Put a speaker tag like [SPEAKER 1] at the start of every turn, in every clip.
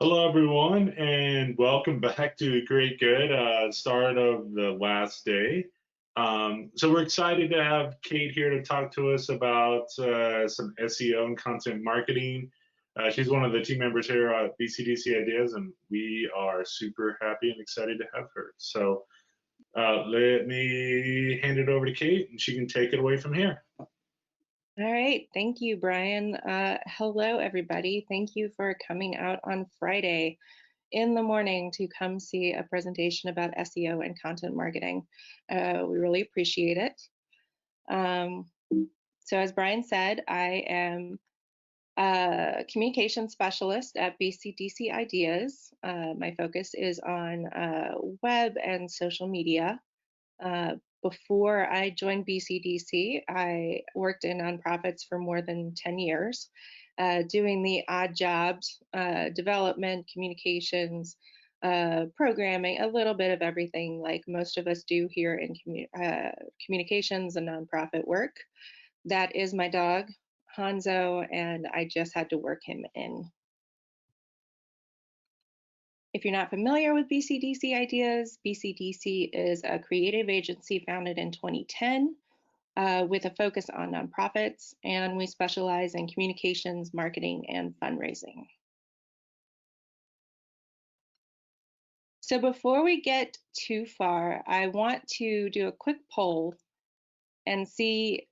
[SPEAKER 1] Hello, everyone, and welcome back to Great Good, start of the last day. So we're excited to have Kate here to talk to us about some SEO and content marketing. She's one of the team members here at BCDC Ideas, and we are super happy and excited to have her. So let me hand it over to Kate, and she can take it away from here.
[SPEAKER 2] All right, thank you, Brian. Hello, everybody. Thank you for coming out on Friday in the morning to come see a presentation about SEO and content marketing. We really appreciate it. So as Brian said, I am a communication specialist at BCDC Ideas. My focus is on web and social media. Before I joined BCDC, I worked in nonprofits for more than 10 years, doing the odd jobs, development, communications, programming, a little bit of everything like most of us do here in communications and nonprofit work. That is my dog, Hanzo, and I just had to work him in. If you're not familiar with BCDC Ideas, BCDC is a creative agency founded in 2010 with a focus on nonprofits, and we specialize in communications, marketing, and fundraising. So before we get too far, I want to do a quick poll and see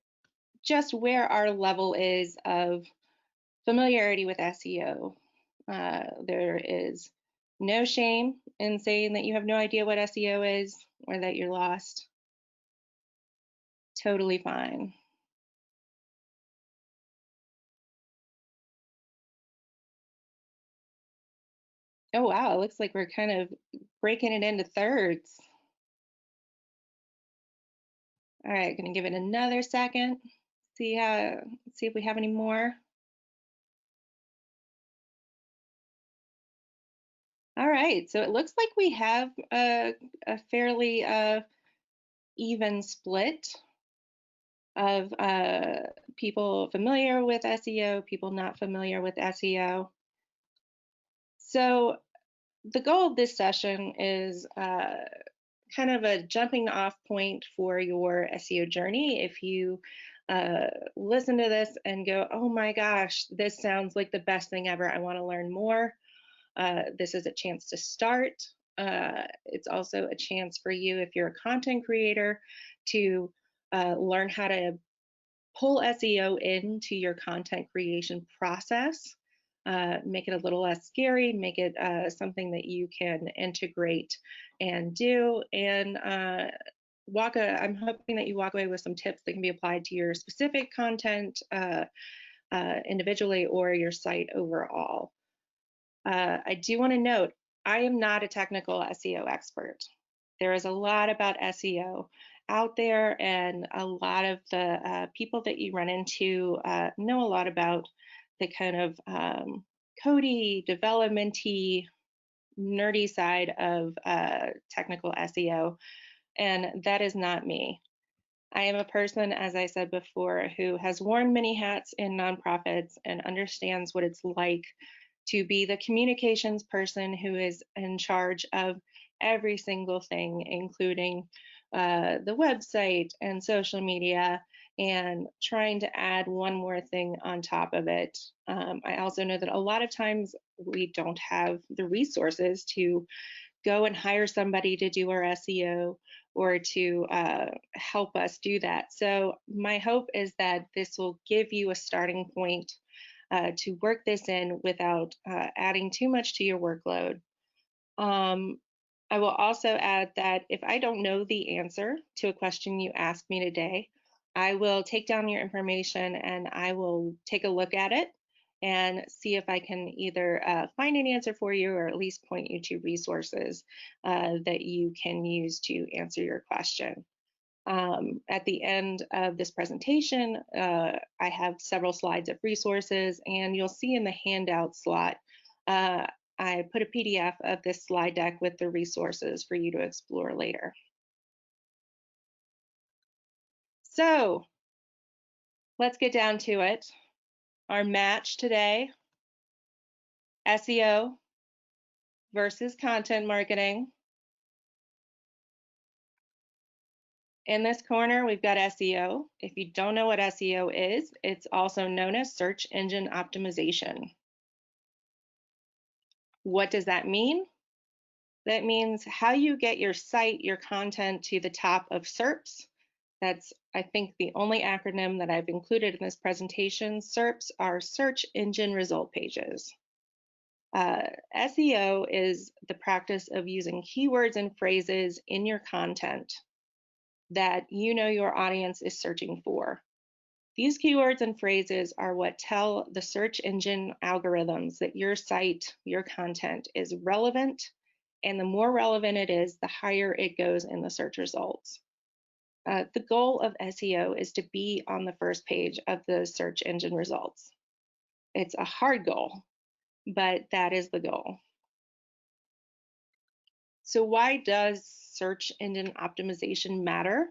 [SPEAKER 2] just where our level is of familiarity with SEO. There is no shame in saying that you have no idea what SEO is or that you're lost. Totally fine. Oh wow, it looks like we're kind of breaking it into thirds. All right, gonna give it another second. See if we have any more. All right, so it looks like we have a fairly even split of people familiar with SEO, people not familiar with SEO. So the goal of this session is kind of a jumping off point for your SEO journey. If you listen to this and go, oh my gosh, this sounds like the best thing ever, I want to learn more, this is a chance to start. It's also a chance for you, if you're a content creator, to learn how to pull SEO into your content creation process. Make it a little less scary, make it something that you can integrate and do. And I'm hoping that you walk away with some tips that can be applied to your specific content individually or your site overall. I do want to note, I am not a technical SEO expert. There is a lot about SEO out there, and a lot of the people that you run into know a lot about the kind of codey, developmenty, nerdy side of technical SEO, and that is not me. I am a person, as I said before, who has worn many hats in nonprofits and understands what it's like to be the communications person who is in charge of every single thing, including the website and social media, and trying to add one more thing on top of it. I also know that a lot of times we don't have the resources to go and hire somebody to do our SEO or to help us do that. So my hope is that this will give you a starting point to work this in without adding too much to your workload. I will also add that if I don't know the answer to a question you asked me today, I will take down your information and I will take a look at it and see if I can either find an answer for you or at least point you to resources that you can use to answer your question. At the end of this presentation, I have several slides of resources, and you'll see in the handout slot, I put a PDF of this slide deck with the resources for you to explore later. So let's get down to it. Our match today, SEO versus content marketing. In this corner, we've got SEO. If you don't know what SEO is, it's also known as search engine optimization. What does that mean? That means how you get your site, your content to the top of SERPs. That's, I think, the only acronym that I've included in this presentation. SERPs are search engine result pages. SEO is the practice of using keywords and phrases in your content that you know your audience is searching for. These keywords and phrases are what tell the search engine algorithms that your site, your content is relevant, and the more relevant it is, the higher it goes in the search results. The goal of SEO is to be on the first page of the search engine results. It's a hard goal, but that is the goal. So why does search engine optimization matter?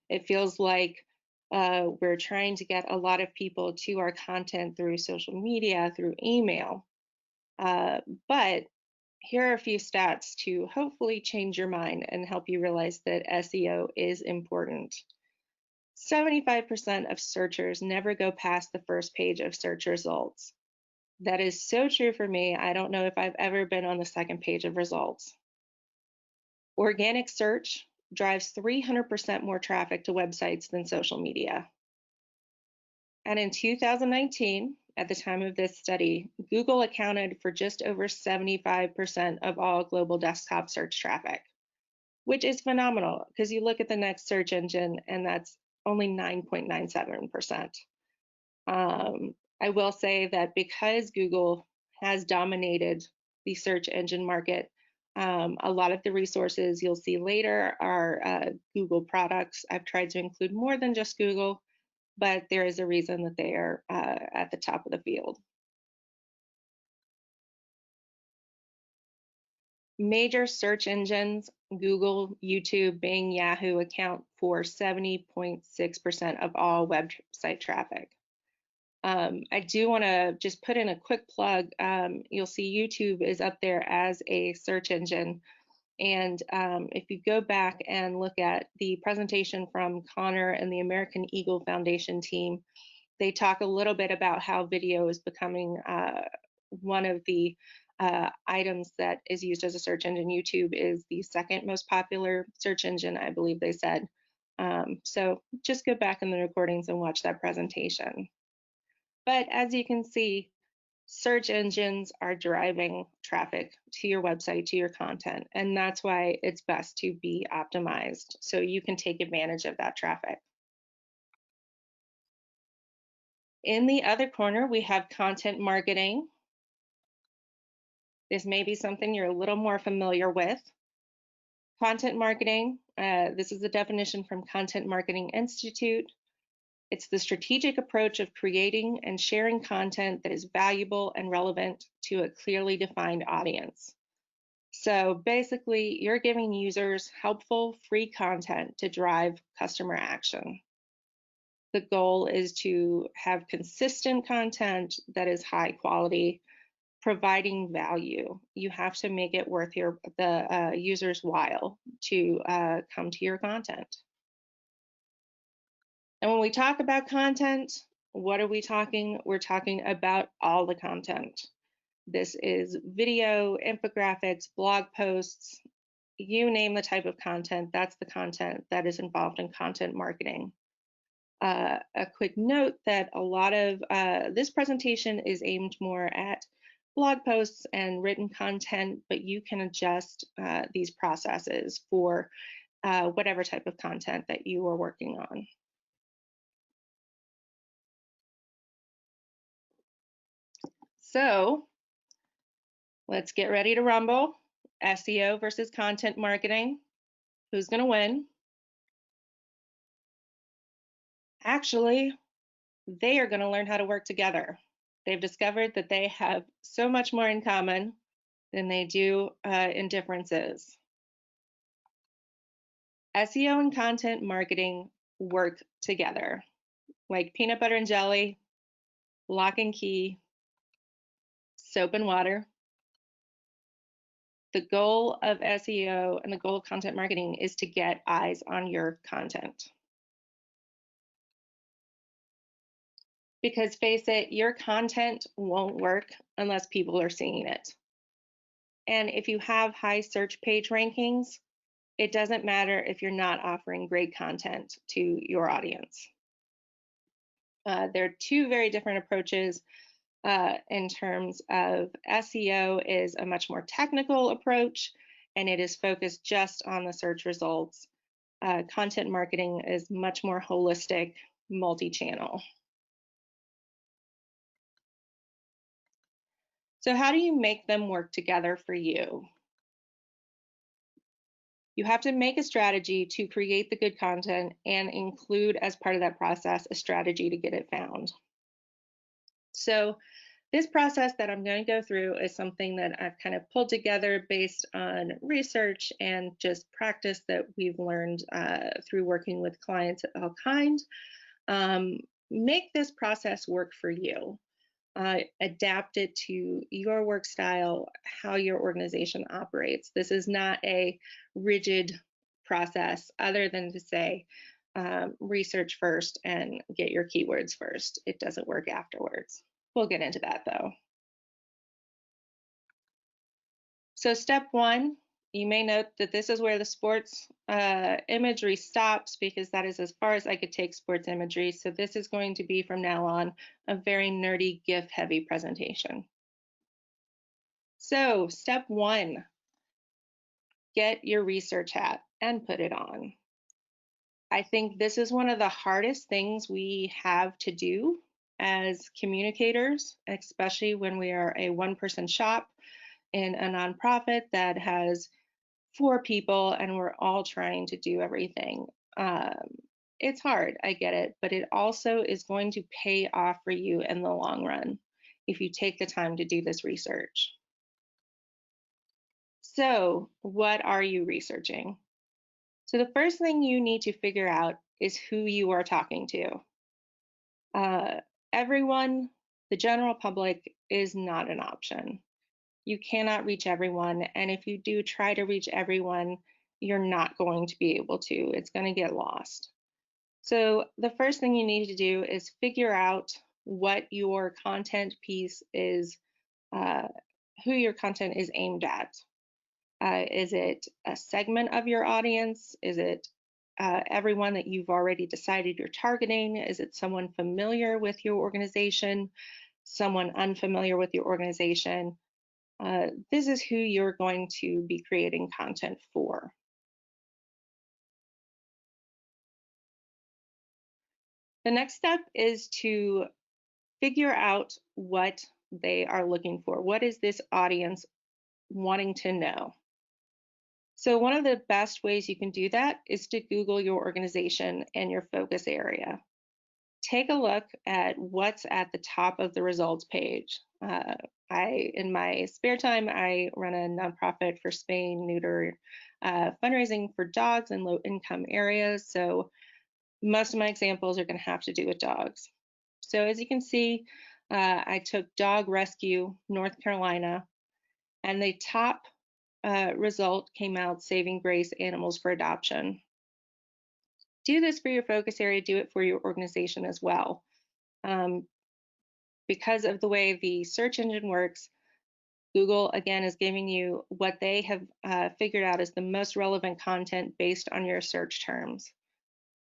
[SPEAKER 2] It feels like we're trying to get a lot of people to our content through social media, through email. But here are a few stats to hopefully change your mind and help you realize that SEO is important. 75% of searchers never go past the first page of search results. That is so true for me. I don't know if I've ever been on the second page of results. Organic search drives 300% more traffic to websites than social media. And in 2019, at the time of this study, Google accounted for just over 75% of all global desktop search traffic, which is phenomenal because you look at the next search engine and that's only 9.97%. I will say that because Google has dominated the search engine market, a lot of the resources you'll see later are Google products. I've tried to include more than just Google, but there is a reason that they are at the top of the field. Major search engines, Google, YouTube, Bing, Yahoo, account for 70.6% of all website traffic. I do want to just put in a quick plug. You'll see YouTube is up there as a search engine. And if you go back and look at the presentation from Connor and the American Eagle Foundation team, they talk a little bit about how video is becoming one of the items that is used as a search engine. YouTube is the second most popular search engine, I believe they said. So just go back in the recordings and watch that presentation. But as you can see, search engines are driving traffic to your website, to your content, and that's why it's best to be optimized so you can take advantage of that traffic. In the other corner, we have content marketing. This may be something you're a little more familiar with. Content marketing, this is a definition from Content Marketing Institute. It's the strategic approach of creating and sharing content that is valuable and relevant to a clearly defined audience. So basically, you're giving users helpful, free content to drive customer action. The goal is to have consistent content that is high quality, providing value. You have to make it worth the user's while to come to your content. And when we talk about content, what are we talking? We're talking about all the content. This is video, infographics, blog posts, you name the type of content, that's the content that is involved in content marketing. A quick note that a lot of this presentation is aimed more at blog posts and written content, but you can adjust these processes for whatever type of content that you are working on. So let's get ready to rumble. SEO versus content marketing. Who's going to win? Actually, they are going to learn how to work together. They've discovered that they have so much more in common than they do in differences. SEO and content marketing work together, like peanut butter and jelly, lock and key, soap and water. The goal of SEO and the goal of content marketing is to get eyes on your content. Because face it, your content won't work unless people are seeing it. And if you have high search page rankings, it doesn't matter if you're not offering great content to your audience. There are two very different approaches in terms of SEO is a much more technical approach, and it is focused just on the search results. Content marketing is much more holistic, multi-channel. So how do you make them work together for you? You have to make a strategy to create the good content and include as part of that process a strategy to get it found. So this process that I'm going to go through is something that I've kind of pulled together based on research and just practice that we've learned through working with clients of all kinds. Make this process work for you. Adapt it to your work style, how your organization operates. This is not a rigid process other than to say research first and get your keywords first. It doesn't work afterwards. We'll get into that though. So step one, you may note that this is where the sports imagery stops because that is as far as I could take sports imagery. So this is going to be from now on a very nerdy GIF heavy presentation. So step one, get your research hat and put it on. I think this is one of the hardest things we have to do as communicators, especially when we are a one-person shop in a nonprofit that has 4 people and we're all trying to do everything. It's hard, I get it, but it also is going to pay off for you in the long run if you take the time to do this research. So, what are you researching? So the first thing you need to figure out is who you are talking to. Everyone, the general public, is not an option. You cannot reach everyone, and if you do try to reach everyone, you're not going to be able to. It's going to get lost. So the first thing you need to do is figure out what your content piece is, who your content is aimed at. Is it a segment of your audience? Is it everyone that you've already decided you're targeting? Is it someone familiar with your organization? Someone unfamiliar with your organization? This is who you're going to be creating content for. The next step is to figure out what they are looking for. What is this audience wanting to know? So one of the best ways you can do that is to Google your organization and your focus area. Take a look at what's at the top of the results page. In my spare time, I run a nonprofit for spay neuter fundraising for dogs in low-income areas. So most of my examples are going to have to do with dogs. So as you can see, I took dog rescue, North Carolina, and the top result came out saving grace animals for adoption. Do this for your focus area, do it for your organization as well. Because of the way the search engine works, Google, again, is giving you what they have figured out is the most relevant content based on your search terms.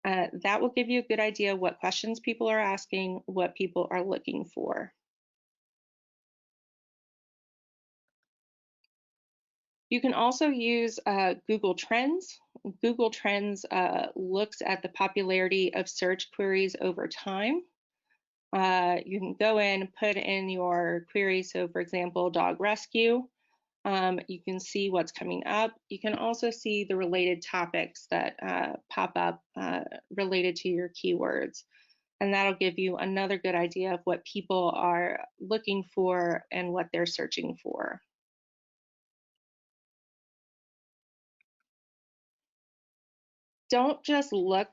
[SPEAKER 2] That will give you a good idea what questions people are asking, what people are looking for. You can also use Google Trends. Google Trends looks at the popularity of search queries over time. You can go in, put in your query. So for example, dog rescue. You can see what's coming up. You can also see the related topics that pop up related to your keywords. And that'll give you another good idea of what people are looking for and what they're searching for. Don't just look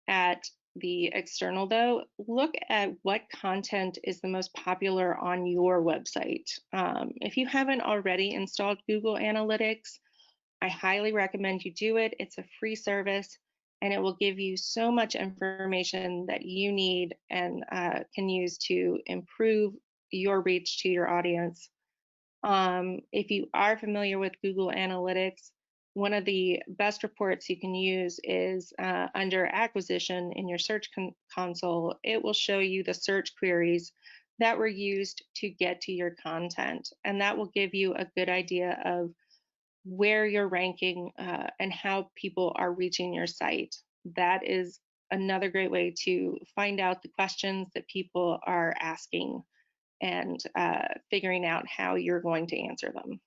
[SPEAKER 2] at the external though, look at what content is the most popular on your website. If you haven't already installed Google Analytics, I highly recommend you do it. It's a free service and it will give you so much information that you need and can use to improve your reach to your audience. If you are familiar with Google Analytics, one of the best reports you can use is under acquisition in your search console. It will show you the search queries that were used to get to your content, and that will give you a good idea of where you're ranking and how people are reaching your site. That is another great way to find out the questions that people are asking and figuring out how you're going to answer them.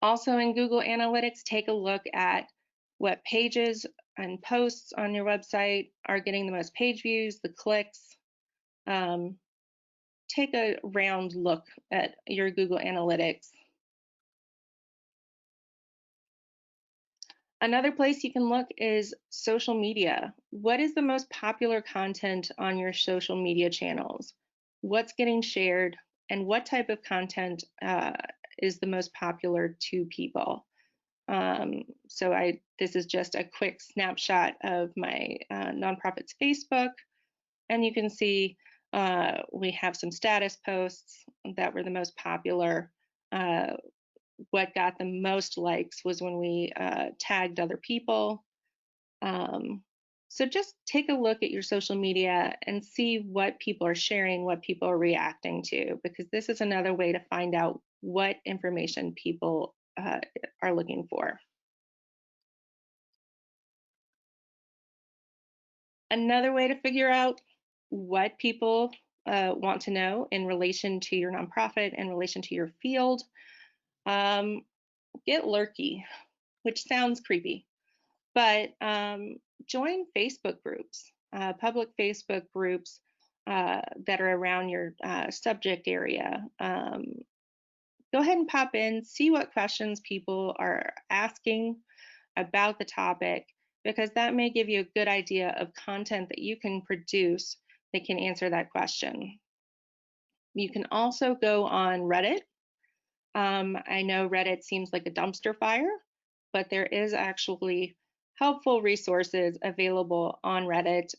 [SPEAKER 2] Also in Google Analytics, take a look at what pages and posts on your website are getting the most page views, the clicks. Take a round look at your Google Analytics. Another place you can look is social media. What is the most popular content on your social media channels? What's getting shared? And what type of content is the most popular to people? This is just a quick snapshot of my nonprofit's Facebook, and you can see we have some status posts that were the most popular. What got the most likes was when we tagged other people. So just take a look at your social media and see what people are sharing, what people are reacting to, because this is another way to find out what information people are looking for. Another way to figure out what people want to know in relation to your nonprofit, in relation to your field, get lurky, which sounds creepy, but join Facebook groups, public Facebook groups that are around your subject area. Go ahead and pop in, see what questions people are asking about the topic, because that may give you a good idea of content that you can produce that can answer that question. You can also go on Reddit. I know Reddit seems like a dumpster fire, but there is actually helpful resources available on Reddit.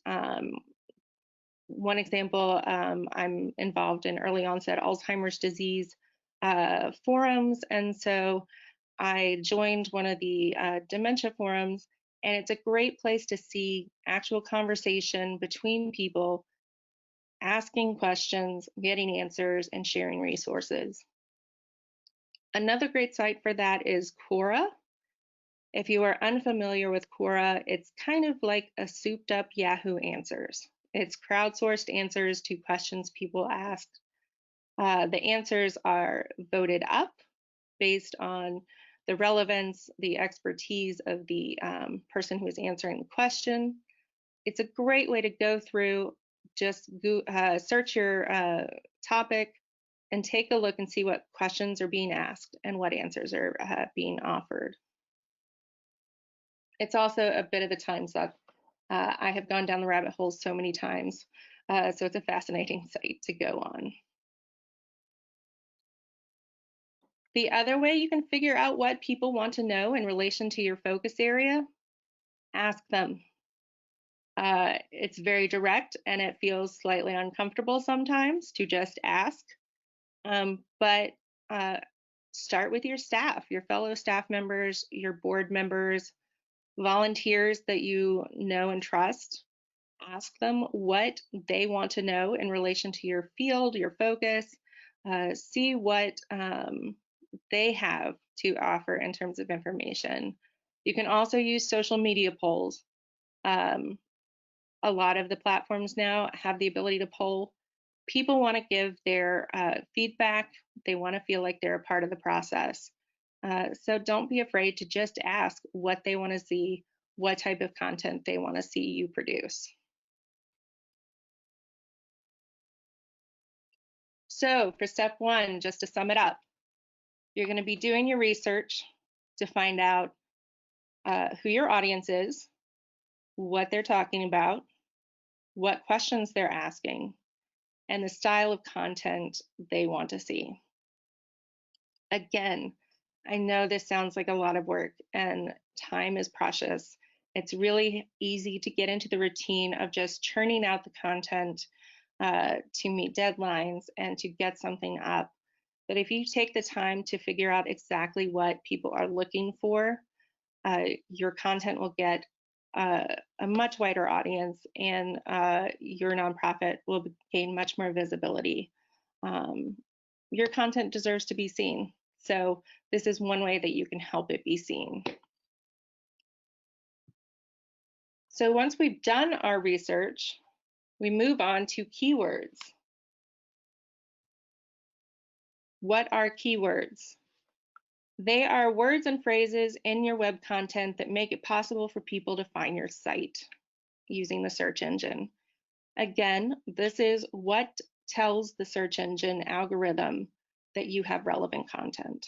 [SPEAKER 2] One example, I'm involved in early onset Alzheimer's disease forums, and so I joined one of the dementia forums, and it's a great place to see actual conversation between people, asking questions, getting answers, and sharing resources. Another great site for that is Quora. If you are unfamiliar with Quora, it's kind of like a souped up Yahoo Answers. It's crowdsourced answers to questions people ask. The answers are voted up based on the relevance, the expertise of the person who is answering the question. It's a great way to go through, just search your topic and take a look and see what questions are being asked and what answers are being offered. It's also a bit of a time suck. I have gone down the rabbit hole so many times, so it's a fascinating site to go on. The other way you can figure out what people want to know in relation to your focus area, ask them. It's very direct and it feels slightly uncomfortable sometimes to just ask, but start with your staff, your fellow staff members, your board members, volunteers that you know and trust. Ask them what they want to know in relation to your field, your focus. See what they have to offer in terms of information. You can also use social media polls. A lot of the platforms now have the ability to poll. People want to give their feedback. They want to feel like they're a part of the process. So don't be afraid to just ask what they want to see, what type of content they want to see you produce. So for step one, just to sum it up, you're going to be doing your research to find out who your audience is, what they're talking about, what questions they're asking, and the style of content they want to see. Again, I know this sounds like a lot of work and time is precious. It's really easy to get into the routine of just churning out the content to meet deadlines and to get something up. But if you take the time to figure out exactly what people are looking for, your content will get a much wider audience, and your nonprofit will gain much more visibility. Your content deserves to be seen. So this is one way that you can help it be seen. So once we've done our research, we move on to keywords. What are keywords? They are words and phrases in your web content that make it possible for people to find your site using the search engine. Again, this is what tells the search engine algorithm that you have relevant content.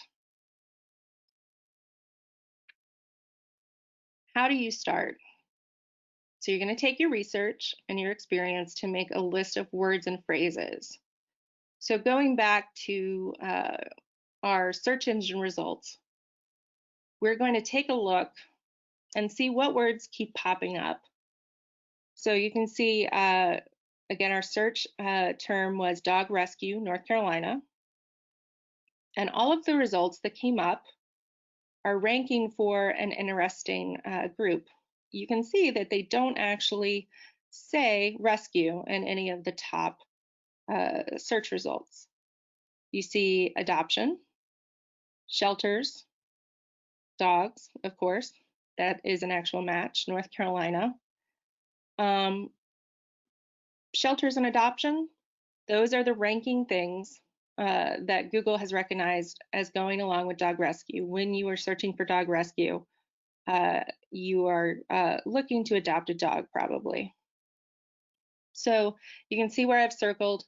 [SPEAKER 2] How do you start? So you're going to take your research and your experience to make a list of words and phrases. So going back to our search engine results, we're going to take a look and see what words keep popping up. So you can see, again, our search term was dog rescue, North Carolina. And all of the results that came up are ranking for an interesting group. You can see that they don't actually say rescue in any of the top search results. You see adoption, shelters, dogs, of course, that is an actual match, North Carolina. Shelters and adoption, those are the ranking things that Google has recognized as going along with dog rescue. When you are searching for dog rescue, you are looking to adopt a dog probably. So you can see where I've circled.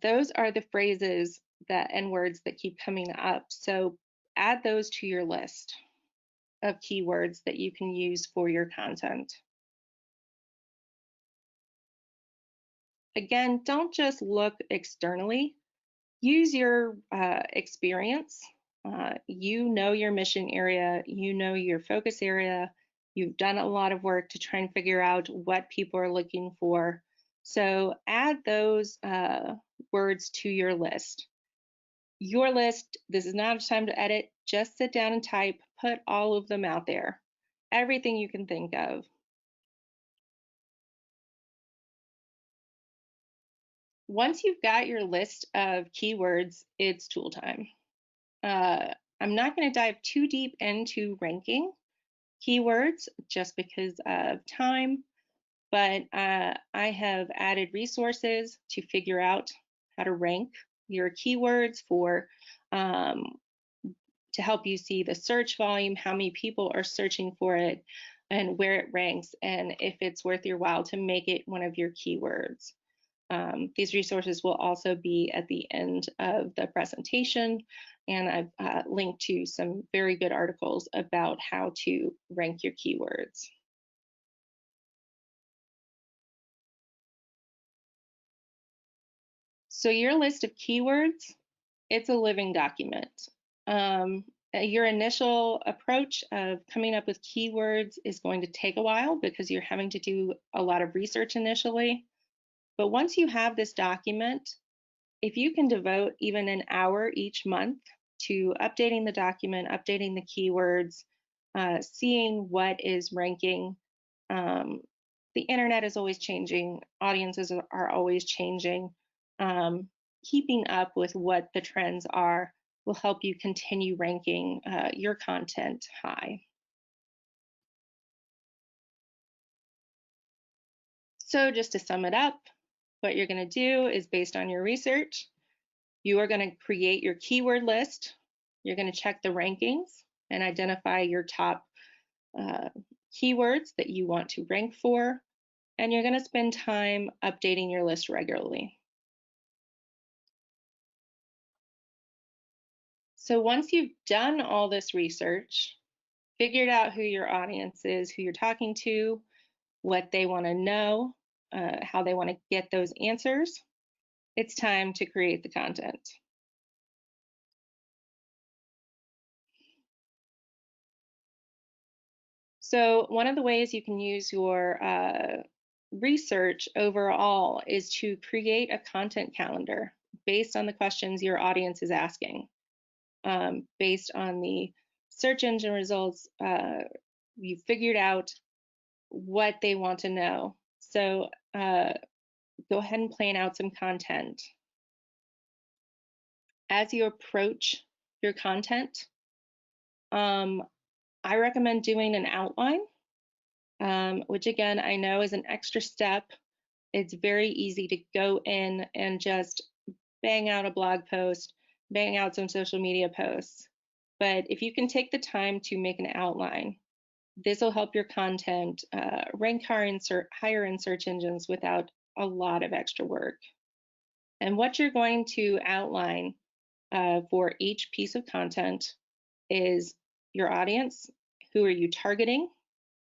[SPEAKER 2] Those are the phrases that and words that keep coming up. So add those to your list of keywords that you can use for your content. Again, don't just look externally. Use your experience. You know your mission area, you know your focus area. You've done a lot of work to try and figure out what people are looking for. So add those words to your list. Your list, this is not a time to edit. Just sit down and type, put all of them out there. Everything you can think of. Once you've got your list of keywords, it's tool time. I'm not going to dive too deep into ranking keywords just because of time, but I have added resources to figure out how to rank your keywords to help you see the search volume, how many people are searching for it, and where it ranks, and if it's worth your while to make it one of your keywords. These resources will also be at the end of the presentation, and I've linked to some very good articles about how to rank your keywords. So your list of keywords, it's a living document. Your initial approach of coming up with keywords is going to take a while because you're having to do a lot of research initially. But once you have this document, if you can devote even an hour each month to updating the document, updating the keywords, seeing what is ranking, the internet is always changing, audiences are always changing. Keeping up with what the trends are will help you continue ranking your content high. So just to sum it up, what you're going to do is based on your research, you are going to create your keyword list. You're going to check the rankings and identify your top keywords that you want to rank for, and you're going to spend time updating your list regularly. So once you've done all this research, figured out who your audience is, who you're talking to, what they want to know, how they want to get those answers, it's time to create the content. So one of the ways you can use your research overall is to create a content calendar based on the questions your audience is asking. Based on the search engine results, you figured out what they want to know. So go ahead and plan out some content. As you approach your content, I recommend doing an outline, which again, I know is an extra step. It's very easy to go in and just bang out a blog post, bang out some social media posts. But if you can take the time to make an outline, this will help your content rank higher in search engines without a lot of extra work. And what you're going to outline for each piece of content is your audience, who are you targeting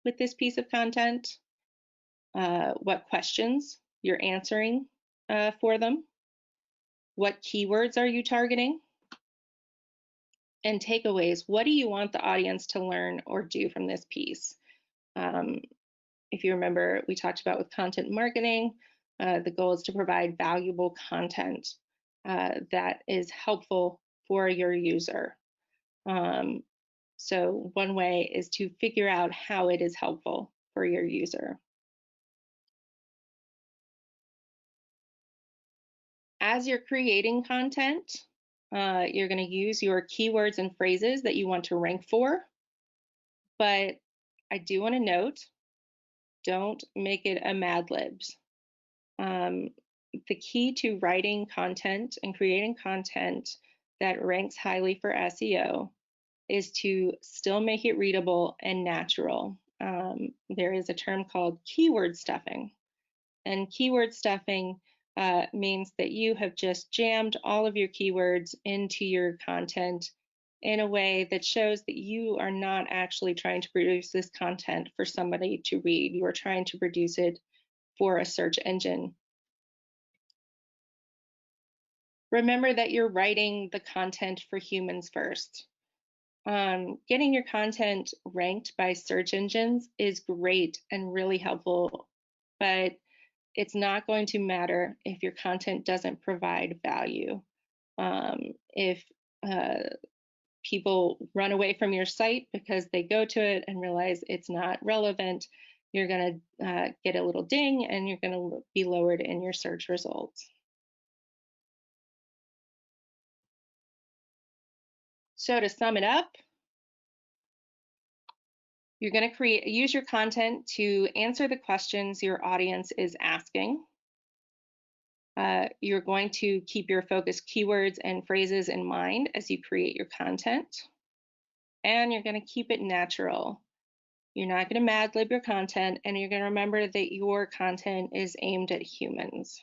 [SPEAKER 2] with this piece of content, what questions you're answering for them, what keywords are you targeting, and takeaways. What do you want the audience to learn or do from this piece? If you remember, we talked about with content marketing, the goal is to provide valuable content that is helpful for your user. So one way is to figure out how it is helpful for your user. As you're creating content, you're going to use your keywords and phrases that you want to rank for. But I do want to note, don't make it a Mad Libs. The key to writing content and creating content that ranks highly for SEO is to still make it readable and natural. There is a term called keyword stuffing. And keyword stuffing means that you have just jammed all of your keywords into your content in a way that shows that you are not actually trying to produce this content for somebody to read. You are trying to produce it for a search engine. Remember that you're writing the content for humans first. Getting your content ranked by search engines is great and really helpful, but it's not going to matter if your content doesn't provide value. If people run away from your site because they go to it and realize it's not relevant, you're going to get a little ding and you're going to be lowered in your search results. So to sum it up, you're going to use your content to answer the questions your audience is asking. You're going to keep your focus keywords and phrases in mind as you create your content. And you're going to keep it natural. You're not going to Mad Lib your content, and you're going to remember that your content is aimed at humans.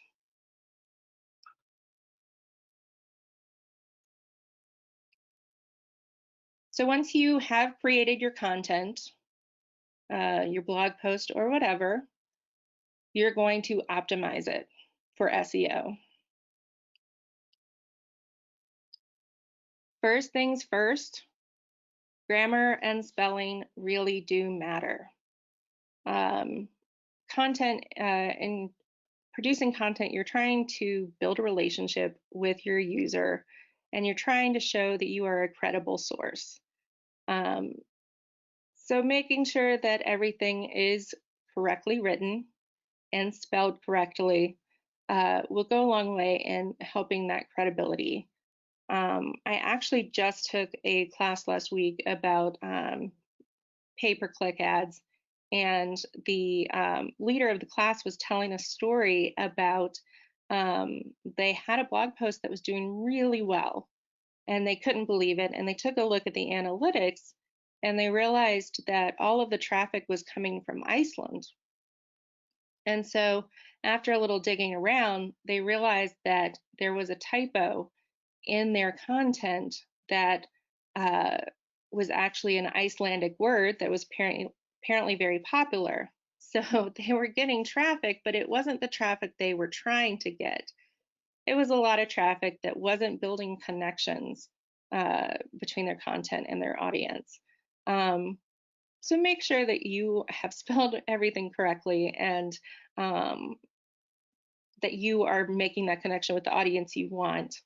[SPEAKER 2] So once you have created your content, your blog post or whatever, you're going to optimize it for SEO. First things first, grammar and spelling really do matter. Content in producing content, you're trying to build a relationship with your user, and you're trying to show that you are a credible source. So making sure that everything is correctly written and spelled correctly will go a long way in helping that credibility. I actually just took a class last week about pay-per-click ads, and the leader of the class was telling a story about they had a blog post that was doing really well, and they couldn't believe it, and they took a look at the analytics, and they realized that all of the traffic was coming from Iceland. And so after a little digging around, they realized that there was a typo in their content that was actually an Icelandic word that was apparently very popular. So they were getting traffic, but it wasn't the traffic they were trying to get. It was a lot of traffic that wasn't building connections between their content and their audience. So make sure that you have spelled everything correctly and that you are making that connection with the audience you want,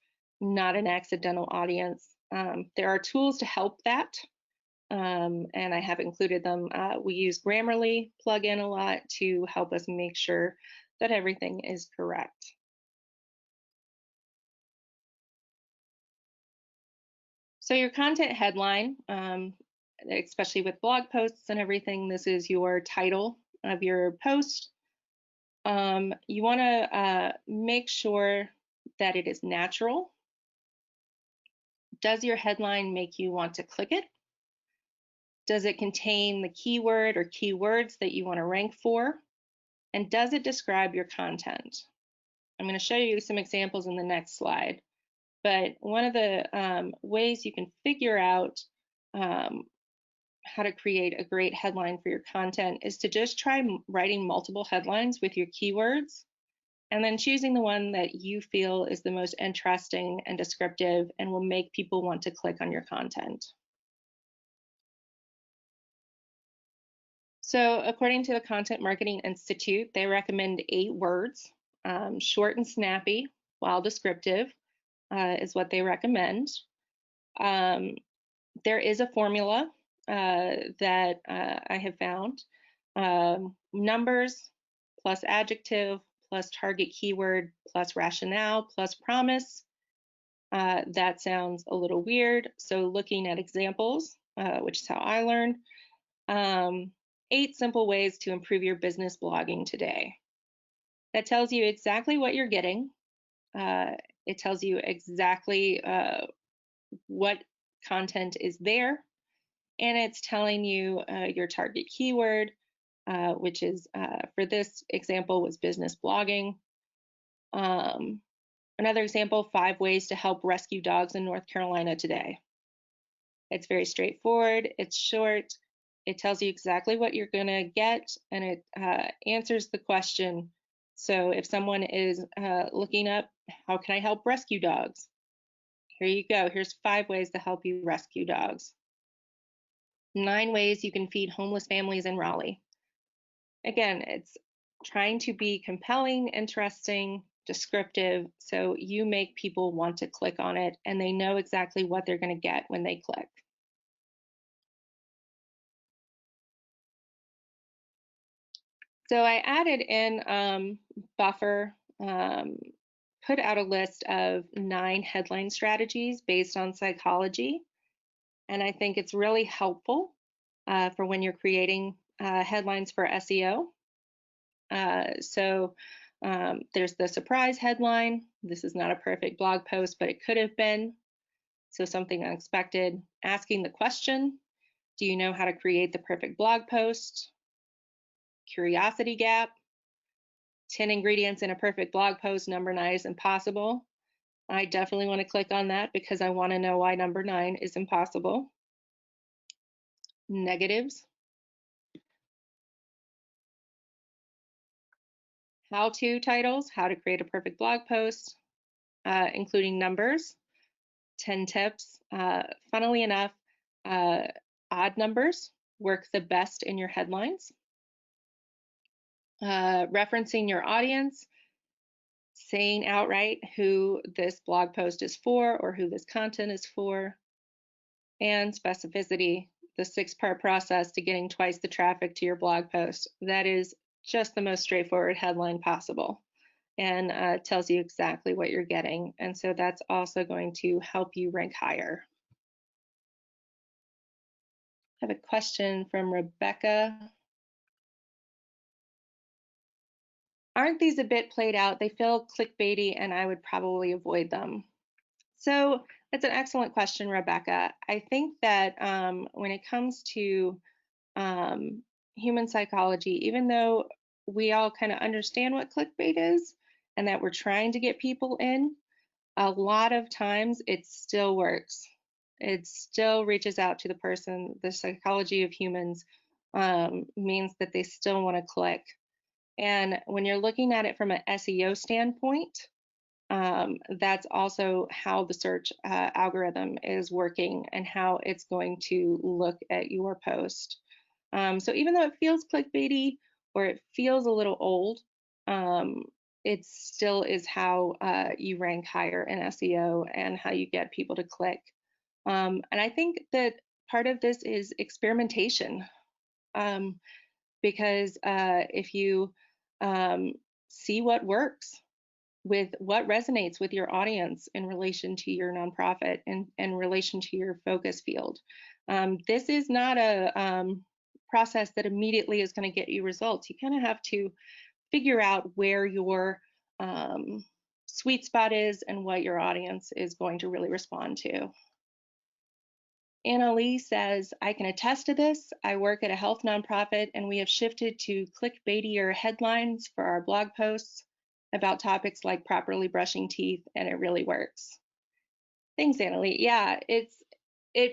[SPEAKER 2] not an accidental audience. There are tools to help that, and I have included them. We use Grammarly plugin a lot to help us make sure that everything is correct. So your content headline, especially with blog posts and everything, this is your title of your post. You want to make sure that it is natural. Does your headline make you want to click it? Does it contain the keyword or keywords that you want to rank for? And does it describe your content? I'm going to show you some examples in the next slide. But one of the ways you can figure out how to create a great headline for your content is to just try writing multiple headlines with your keywords and then choosing the one that you feel is the most interesting and descriptive and will make people want to click on your content. So according to the Content Marketing Institute, they recommend 8 words. Short and snappy while descriptive is what they recommend. There is a formula that I have found. Numbers plus adjective plus target keyword plus rationale plus promise. That sounds a little weird. So looking at examples, which is how I learned. 8 simple ways to improve your business blogging today. That tells you exactly what you're getting. It tells you exactly what content is there, and it's telling you your target keyword, which is for this example was business blogging. Another example, 5 ways to help rescue dogs in North Carolina today. It's very straightforward, it's short, it tells you exactly what you're going to get, and it answers the question. So if someone is looking up, how can I help rescue dogs? Here you go. Here's 5 ways to help you rescue dogs. 9 ways you can feed homeless families in Raleigh. Again, it's trying to be compelling, interesting, descriptive, so you make people want to click on it and they know exactly what they're going to get when they click. So I added in Buffer, put out a list of 9 headline strategies based on psychology. And I think it's really helpful for when you're creating headlines for SEO. There's the surprise headline. This is not a perfect blog post, but it could have been. So something unexpected. Asking the question, do you know how to create the perfect blog post? Curiosity gap. 10 ingredients in a perfect blog post, number 9 is impossible. I definitely want to click on that because I want to know why number 9 is impossible. Negatives. How-to titles, how to create a perfect blog post, including numbers, 10 tips. Funnily enough, odd numbers work the best in your headlines. Referencing your audience, saying outright who this blog post is for or who this content is for, and specificity, the 6-part process to getting twice the traffic to your blog post. That is just the most straightforward headline possible and tells you exactly what you're getting. And so that's also going to help you rank higher. I have a question from Rebecca. Aren't these a bit played out? They feel clickbaity and I would probably avoid them. So that's an excellent question, Rebecca. I think that when it comes to human psychology, even though we all kind of understand what clickbait is and that we're trying to get people in, a lot of times it still works. It still reaches out to the person. The psychology of humans means that they still want to click. And when you're looking at it from an SEO standpoint, that's also how the search algorithm is working and how it's going to look at your post. So even though it feels clickbaity or it feels a little old, it still is how you rank higher in SEO and how you get people to click. And I think that part of this is experimentation, because if you see what works, with what resonates with your audience in relation to your nonprofit and in relation to your focus field. This is not a process that immediately is going to get you results. You kind of have to figure out where your sweet spot is and what your audience is going to really respond to. Anna Lee says, I can attest to this. I work at a health nonprofit and we have shifted to clickbaitier headlines for our blog posts about topics like properly brushing teeth, and it really works. Thanks, Anna Lee. Yeah, it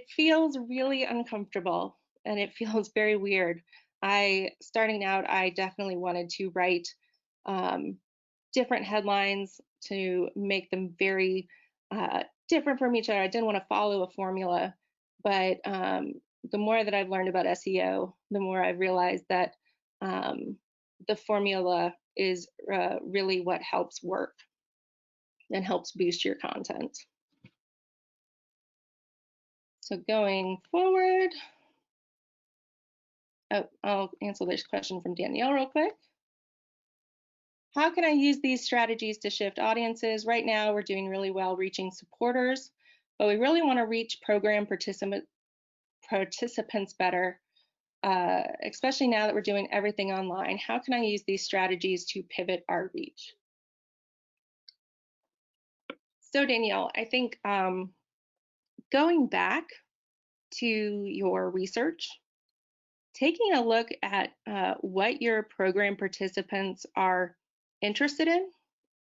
[SPEAKER 2] feels really uncomfortable and it feels very weird. Starting out, I definitely wanted to write different headlines to make them very different from each other. I didn't want to follow a formula, but the more that I've learned about SEO, the more I've realized that the formula is really what helps work and helps boost your content. So going forward, I'll answer this question from Danielle real quick. How can I use these strategies to shift audiences? Right now, we're doing really well reaching supporters, but we really want to reach program participants better, especially now that we're doing everything online. How can I use these strategies to pivot our reach? So Danielle, I think going back to your research, taking a look at what your program participants are interested in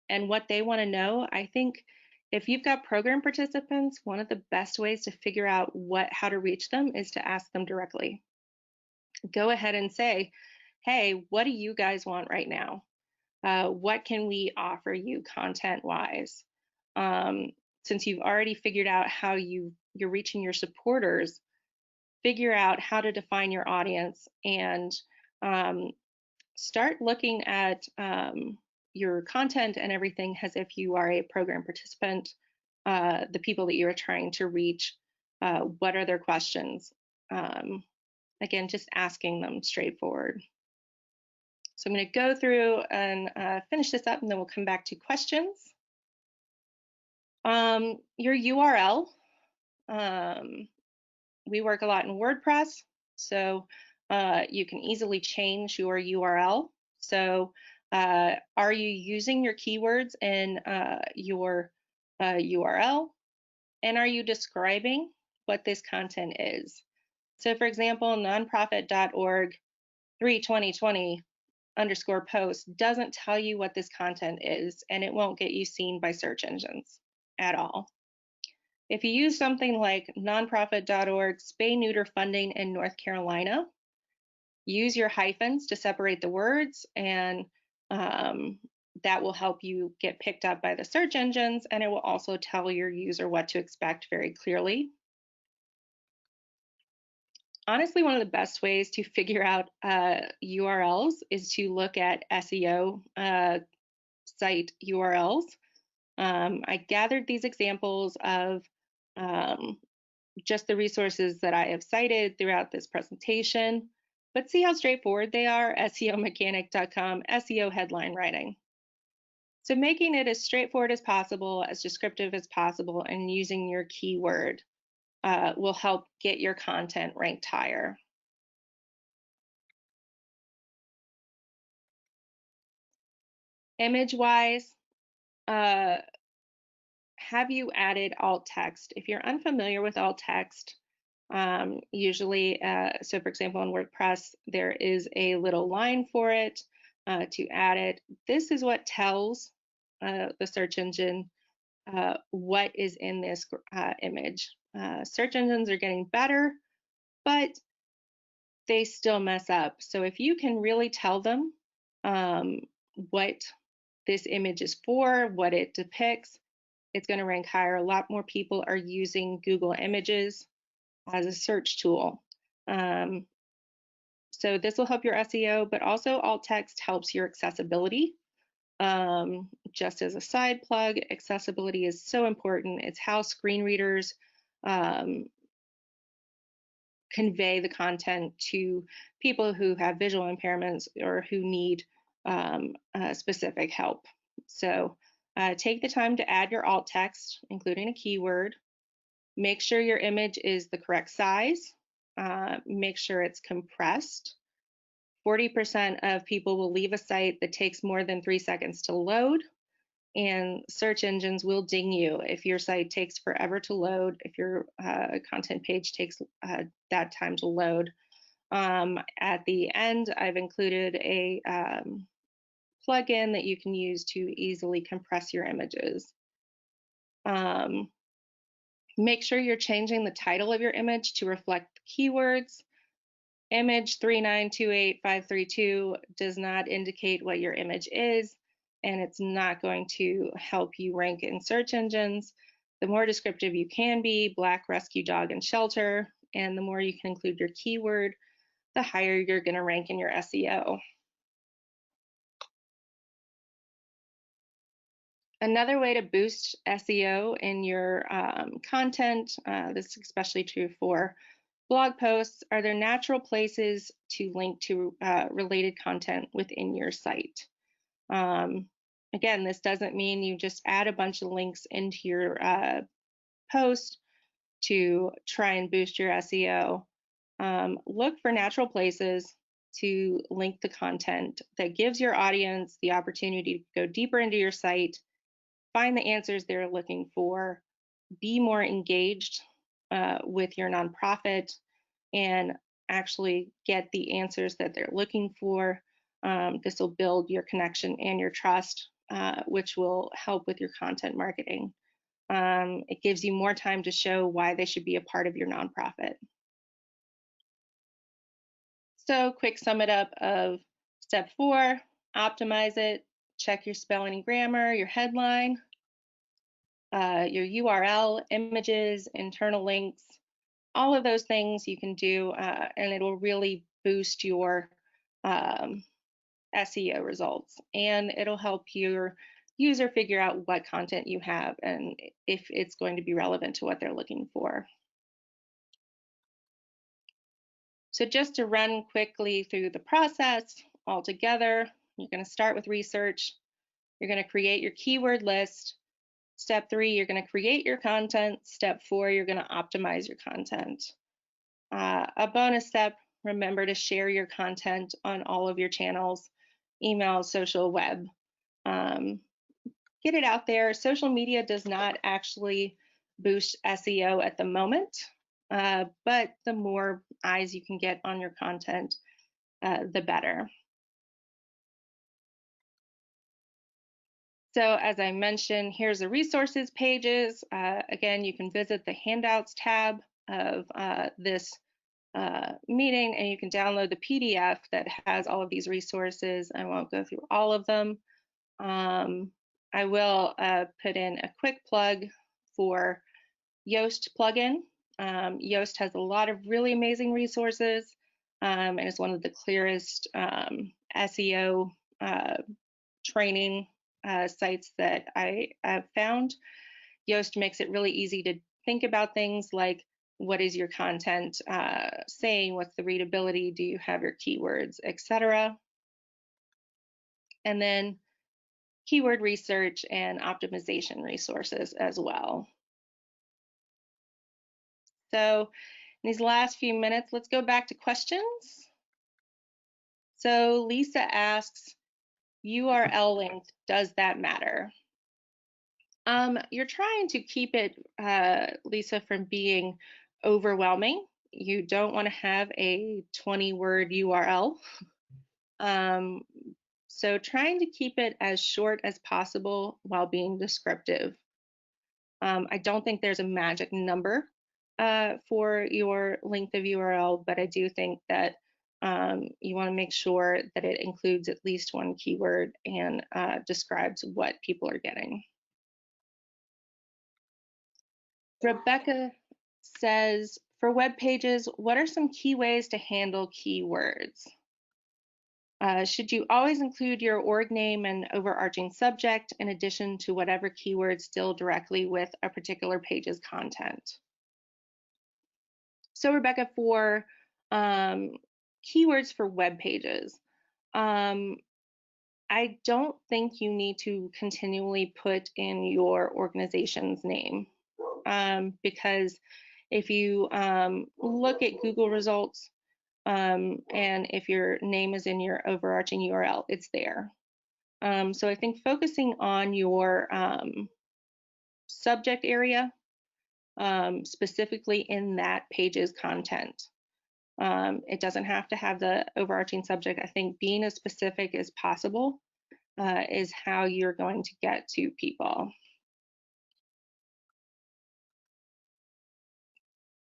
[SPEAKER 2] and what they want to know. I think if you've got program participants, one of the best ways to figure out how to reach them is to ask them directly. Go ahead and say, hey, what do you guys want right now? What can we offer you content-wise? Since you've already figured out how you're reaching your supporters, figure out how to define your audience and start looking at your content and everything as if you are a program participant, the people that you're trying to reach, what are their questions? Again, just asking them straightforward. So I'm going to go through and finish this up, and then we'll come back to questions. Your URL. We work a lot in WordPress, so you can easily change your URL. So are you using your keywords in your URL? And are you describing what this content is? So for example, nonprofit.org 3/2020_post doesn't tell you what this content is, and it won't get you seen by search engines at all. If you use something like nonprofit.org spay neuter funding in North Carolina, use your hyphens to separate the words, and that will help you get picked up by the search engines, and it will also tell your user what to expect very clearly. Honestly, one of the best ways to figure out URLs is to look at SEO site URLs. I gathered these examples of just the resources that I have cited throughout this presentation, but see how straightforward they are. SEOmechanic.com, SEO headline writing. So making it as straightforward as possible, as descriptive as possible, and using your keyword will help get your content ranked higher. Image-wise, have you added alt text? If you're unfamiliar with alt text, usually, so for example, in WordPress, there is a little line for it to add it. This is what tells the search engine what is in this image. Search engines are getting better, but they still mess up. So if you can really tell them what this image is for, what it depicts, it's going to rank higher. A lot more people are using Google Images as a search tool. So this will help your SEO, but also alt text helps your accessibility. Just as a side plug, accessibility is so important. It's how screen readers convey the content to people who have visual impairments or who need specific help. So take the time to add your alt text, including a keyword. Make sure your image is the correct size. Make sure it's compressed. 40% of people will leave a site that takes more than 3 seconds to load, and search engines will ding you if your site takes forever to load, if your content page takes that time to load. At the end, I've included a plugin that you can use to easily compress your images. Make sure you're changing the title of your image to reflect the keywords. Image 3928532 does not indicate what your image is, and it's not going to help you rank in search engines. The more descriptive you can be, black rescue dog and shelter, and the more you can include your keyword, the higher you're going to rank in your SEO. Another way to boost SEO in your content, this is especially true for blog posts, are there natural places to link to related content within your site? Again, this doesn't mean you just add a bunch of links into your post to try and boost your SEO. Look for natural places to link the content that gives your audience the opportunity to go deeper into your site, find the answers they're looking for, be more engaged with your nonprofit, and actually get the answers that they're looking for. This will build your connection and your trust, which will help with your content marketing. It gives you more time to show why they should be a part of your nonprofit. So quick sum it up of step 4, optimize it, check your spelling and grammar, your headline, your URL, images, internal links, all of those things you can do, and it'll really boost your SEO results. And it'll help your user figure out what content you have and if it's going to be relevant to what they're looking for. So just to run quickly through the process all together, you're going to start with research. You're going to create your keyword list. Step 3, you're going to create your content. Step 4, you're going to optimize your content. A bonus step, remember to share your content on all of your channels, email, social, web. Get it out there. Social media does not actually boost SEO at the moment, but the more eyes you can get on your content, the better. So as I mentioned, here's the resources pages. Again, you can visit the handouts tab of this meeting, and you can download the PDF that has all of these resources. I won't go through all of them. I will put in a quick plug for Yoast plugin. Yoast has a lot of really amazing resources, and it's one of the clearest SEO training sites that I have found. Yoast makes it really easy to think about things like, what is your content saying? What's the readability? Do you have your keywords, etc.? And then keyword research and optimization resources as well. So in these last few minutes, let's go back to questions. So Lisa asks, URL length, does that matter? You're trying to keep it, Lisa, from being overwhelming. You don't want to have a 20-word URL. So trying to keep it as short as possible while being descriptive. I don't think there's a magic number for your length of URL, but I do think that you want to make sure that it includes at least one keyword and describes what people are getting. Rebecca says, for web pages, what are some key ways to handle keywords? Should you always include your org name and overarching subject in addition to whatever keywords deal directly with a particular page's content? So Rebecca, for keywords for web pages, I don't think you need to continually put in your organization's name because if you look at Google results and if your name is in your overarching URL, it's there. So I think focusing on your subject area, specifically in that page's content. It doesn't have to have the overarching subject. I think being as specific as possible is how you're going to get to people.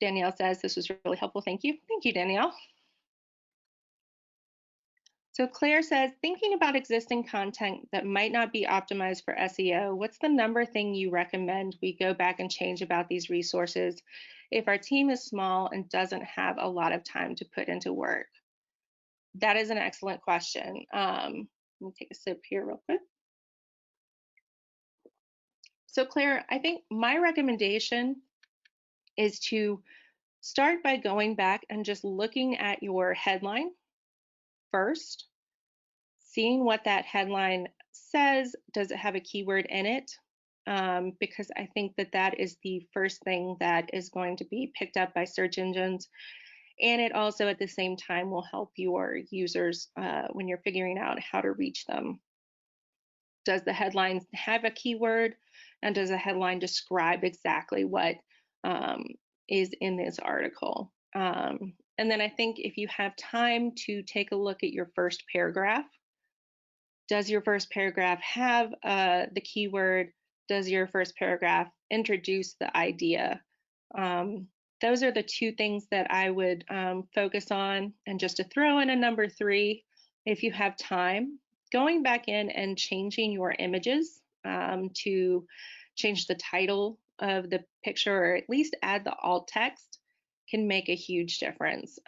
[SPEAKER 2] Danielle says this was really helpful. Thank you. Thank you, Danielle. So Claire says, thinking about existing content that might not be optimized for SEO, what's the number thing you recommend we go back and change about these resources if our team is small and doesn't have a lot of time to put into work? That is an excellent question. Let me take a sip here real quick. So Claire, I think my recommendation is to start by going back and just looking at your headline first, seeing what that headline says. Does it have a keyword in it? Because I think that that is the first thing that is going to be picked up by search engines. And it also at the same time will help your users when you're figuring out how to reach them. Does the headline have a keyword? And does the headline describe exactly what is in this article? And then I think if you have time to take a look at your first paragraph, does your first paragraph have the keyword? Does your first paragraph introduce the idea? Those are the two things that I would focus on. And just to throw in a number 3, if you have time, going back in and changing your images to change the title of the picture or at least add the alt text can make a huge difference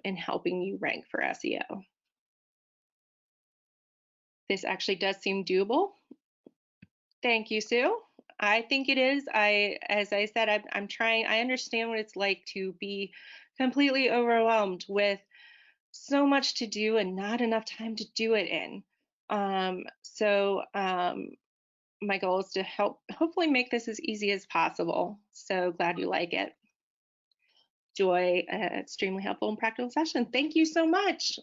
[SPEAKER 2] in helping you rank for SEO. This actually does seem doable. Thank you, Sue. I think it is. As I said, I'm trying. I understand what it's like to be completely overwhelmed with so much to do and not enough time to do it in. My goal is to hopefully make this as easy as possible. So glad you like it. Joy, extremely helpful and practical session. Thank you so much.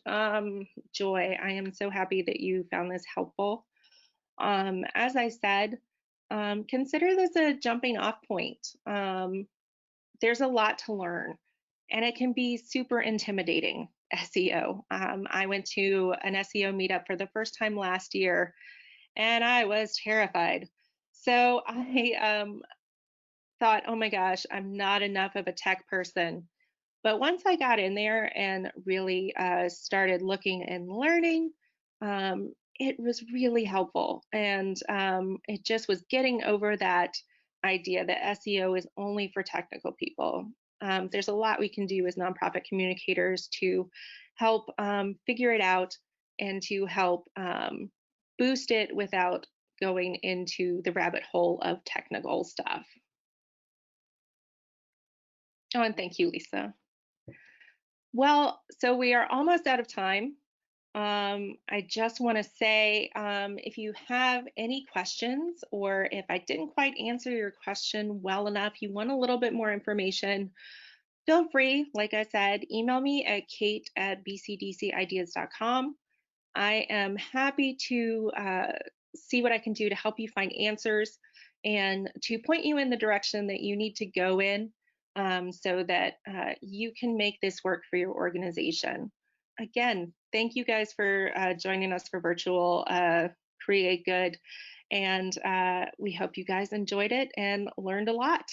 [SPEAKER 2] Joy, I am so happy that you found this helpful. As I said, consider this a jumping off point. There's a lot to learn and it can be super intimidating, SEO. I went to an SEO meetup for the first time last year and I was terrified. So I thought, oh my gosh, I'm not enough of a tech person. But once I got in there and really started looking and learning, it was really helpful. And it just was getting over that idea that SEO is only for technical people. There's a lot we can do as nonprofit communicators to help figure it out and to help boost it without going into the rabbit hole of technical stuff. Oh, and thank you, Lisa. Well, so we are almost out of time. I just want to say if you have any questions or if I didn't quite answer your question well enough, you want a little bit more information, feel free, like I said, email me at kate@bcdcideas.com. I am happy to see what I can do to help you find answers and to point you in the direction that you need to go in so that you can make this work for your organization. Again, thank you guys for joining us for virtual Create Good. And we hope you guys enjoyed it and learned a lot.